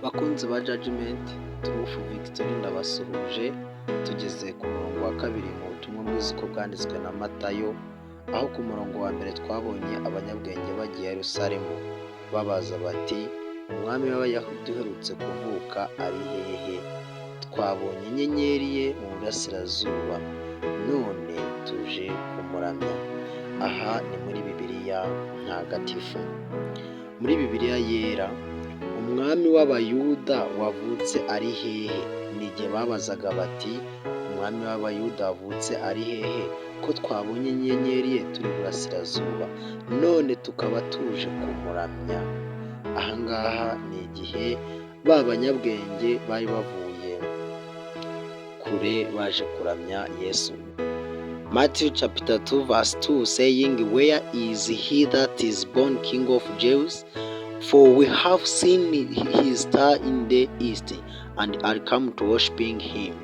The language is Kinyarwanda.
Bakunzi ba Judgment Truth Victory ndabasuhuje. Tugeze ku murongo wa kabiri mu butumwa bwiza uko bwanditswe na Matayo, aho ku murongo wa mbere twabonye abanyabwenge bagiye i Yerusalemu babaza bati, umwami w'Abayahudi uherutse kuvuka ari hehe? Twabonye inyenyeri ye mu burasirazuba, none tuje kumuramya. Aha ni muri Bibiliya ntagatifu. Muri Bibiliya yera, umwami w'Abayuda wavutse ari hehe? Ni igihe babazaga bati, umwami w'Abayuda wavutse ari hehe, ko twabonye inyenyeri ye turi burasirazuba, none tukaba tuje kumuramya. Aha ngaha ni igihe ba banyabwenge bari bavuye kure baje kuramya Yesu. Matthew chapter 2 verse 2 saying, where is he that is born King of Jews? For we have seen his star in the east, and are come to worshiping him.